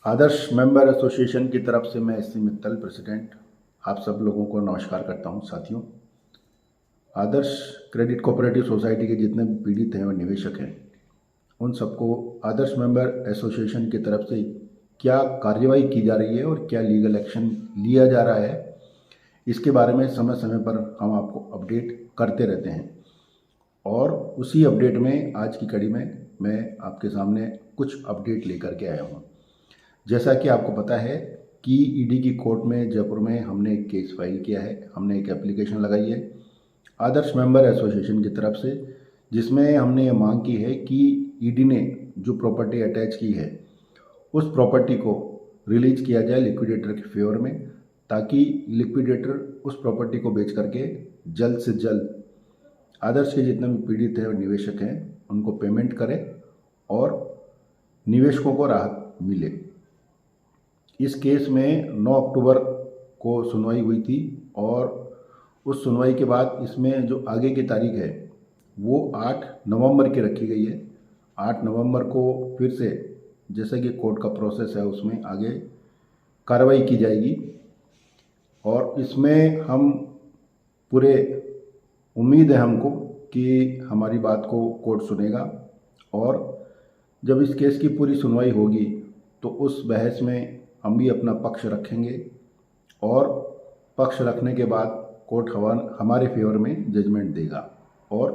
आदर्श member association की तरफ से मैं एस सी मित्तल प्रेसिडेंट आप सब लोगों को नमस्कार करता हूं। साथियों, आदर्श क्रेडिट कोऑपरेटिव सोसाइटी के जितने भी पीड़ित हैं और निवेशक हैं, उन सबको आदर्श मेंबर एसोसिएशन की तरफ से क्या कार्रवाई की जा रही है और क्या लीगल एक्शन लिया जा रहा है, इसके बारे में समय समय पर हम आपको अपडेट करते रहते हैं। और उसी अपडेट में आज की कड़ी में मैं आपके सामने कुछ अपडेट लेकर के आया हूँ। जैसा कि आपको पता है कि ईडी की कोर्ट में जयपुर में हमने एक केस फाइल किया है, हमने एक एप्लीकेशन लगाई है आदर्श मेंबर एसोसिएशन की तरफ से, जिसमें हमने ये मांग की है कि ईडी ने जो प्रॉपर्टी अटैच की है उस प्रॉपर्टी को रिलीज किया जाए लिक्विडेटर के फेवर में, ताकि लिक्विडेटर उस प्रॉपर्टी को बेच करके जल्द से जल्द आदर्श के जितने भी पीड़ित हैं और निवेशक हैं उनको पेमेंट करें और निवेशकों को राहत मिले। इस केस में 9 अक्टूबर को सुनवाई हुई थी और उस सुनवाई के बाद इसमें जो आगे की तारीख है वो 8 नवंबर की रखी गई है। 8 नवंबर को फिर से जैसे कि कोर्ट का प्रोसेस है उसमें आगे कार्रवाई की जाएगी और इसमें हम पूरे उम्मीद है हमको कि हमारी बात को कोर्ट सुनेगा और जब इस केस की पूरी सुनवाई होगी तो उस बहस में हम भी अपना पक्ष रखेंगे और पक्ष रखने के बाद कोर्ट हमारे फेवर में जजमेंट देगा और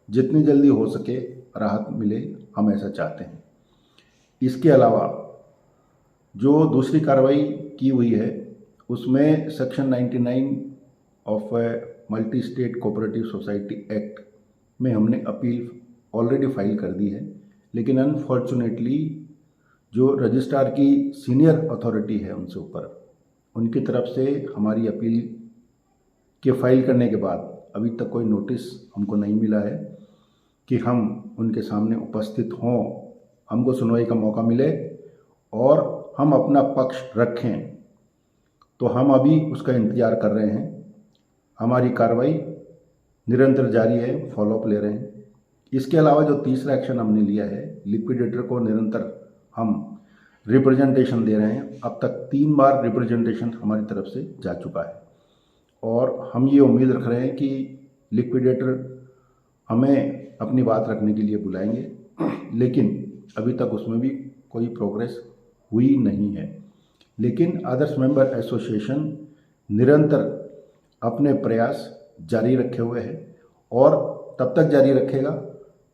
जितनी जल्दी हो सके राहत मिले, हम ऐसा चाहते हैं। इसके अलावा जो दूसरी कार्रवाई की हुई है उसमें section 99 of multi state cooperative society act में हमने अपील ऑलरेडी फाइल कर दी है, लेकिन अनफॉर्चुनेटली जो रजिस्ट्रार की सीनियर अथॉरिटी है उनसे ऊपर, उनकी तरफ से हमारी अपील के फाइल करने के बाद अभी तक कोई नोटिस हमको नहीं मिला है कि हम उनके सामने उपस्थित हों, हमको सुनवाई का मौका मिले और हम अपना पक्ष रखें। तो हम अभी उसका इंतज़ार कर रहे हैं। हमारी कार्रवाई निरंतर जारी है, फॉलोअप ले रहे हैं। इसके अलावा जो तीसरा एक्शन हमने लिया है, लिक्विडेटर को निरंतर हम रिप्रेजेंटेशन दे रहे हैं। अब तक 3 बार रिप्रेजेंटेशन हमारी तरफ से जा चुका है और हम ये उम्मीद रख रहे हैं कि लिक्विडेटर हमें अपनी बात रखने के लिए बुलाएंगे, लेकिन अभी तक उसमें भी कोई प्रोग्रेस हुई नहीं है। लेकिन आदर्श मेंबर एसोसिएशन निरंतर अपने प्रयास जारी रखे हुए है और तब तक जारी रखेगा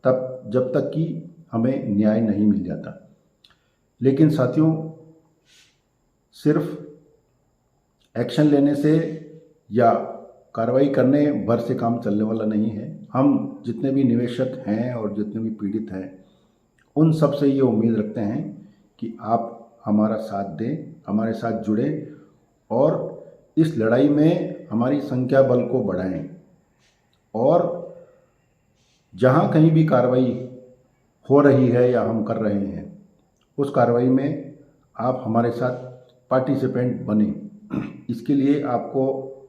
जब तक कि हमें न्याय नहीं मिल जाता। लेकिन साथियों, सिर्फ एक्शन लेने से या कार्रवाई करने भर से काम चलने वाला नहीं है। हम जितने भी निवेशक हैं और जितने भी पीड़ित हैं उन सब से ये उम्मीद रखते हैं कि आप हमारा साथ दें, हमारे साथ जुड़ें और इस लड़ाई में हमारी संख्या बल को बढ़ाएं और जहां कहीं भी कार्रवाई हो रही है या हम कर रहे हैं उस कार्रवाई में आप हमारे साथ पार्टिसिपेंट बने। इसके लिए आपको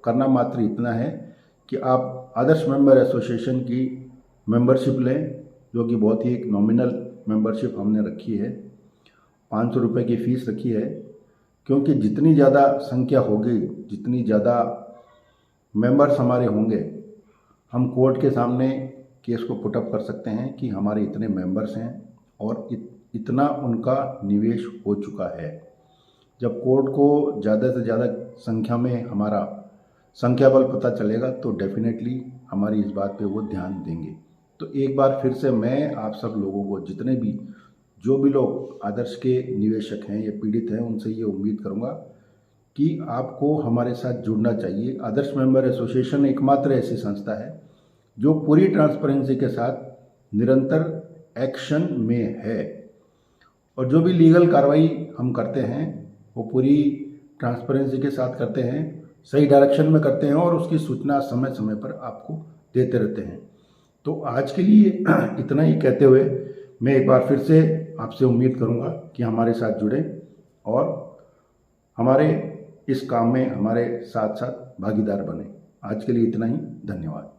करना मात्र इतना है कि आप आदर्श मेंबर एसोसिएशन की मेंबरशिप लें, जो कि बहुत ही एक नॉमिनल मेंबरशिप हमने रखी है। 500 रुपये की फ़ीस रखी है, क्योंकि जितनी ज़्यादा संख्या होगी, जितनी ज़्यादा मेंबर्स हमारे होंगे, हम कोर्ट के सामने केस को पुटअप कर सकते हैं कि हमारे इतने मेंबर्स हैं और इतना उनका निवेश हो चुका है। जब कोर्ट को ज़्यादा से ज़्यादा संख्या में हमारा संख्या बल पता चलेगा तो डेफिनेटली हमारी इस बात पे वो ध्यान देंगे। तो एक बार फिर से मैं आप सब लोगों को, जितने भी जो भी लोग आदर्श के निवेशक हैं या पीड़ित हैं, उनसे ये उम्मीद करूँगा कि आपको हमारे साथ जुड़ना चाहिए। आदर्श मेंबर एसोसिएशन एकमात्र ऐसी संस्था है जो पूरी ट्रांसपेरेंसी के साथ निरंतर एक्शन में है और जो भी लीगल कार्रवाई हम करते हैं वो पूरी ट्रांसपेरेंसी के साथ करते हैं, सही डायरेक्शन में करते हैं और उसकी सूचना समय समय पर आपको देते रहते हैं। तो आज के लिए इतना ही कहते हुए मैं एक बार फिर से आपसे उम्मीद करूंगा कि हमारे साथ जुड़ें और हमारे इस काम में हमारे साथ साथ भागीदार बने। आज के लिए इतना ही, धन्यवाद।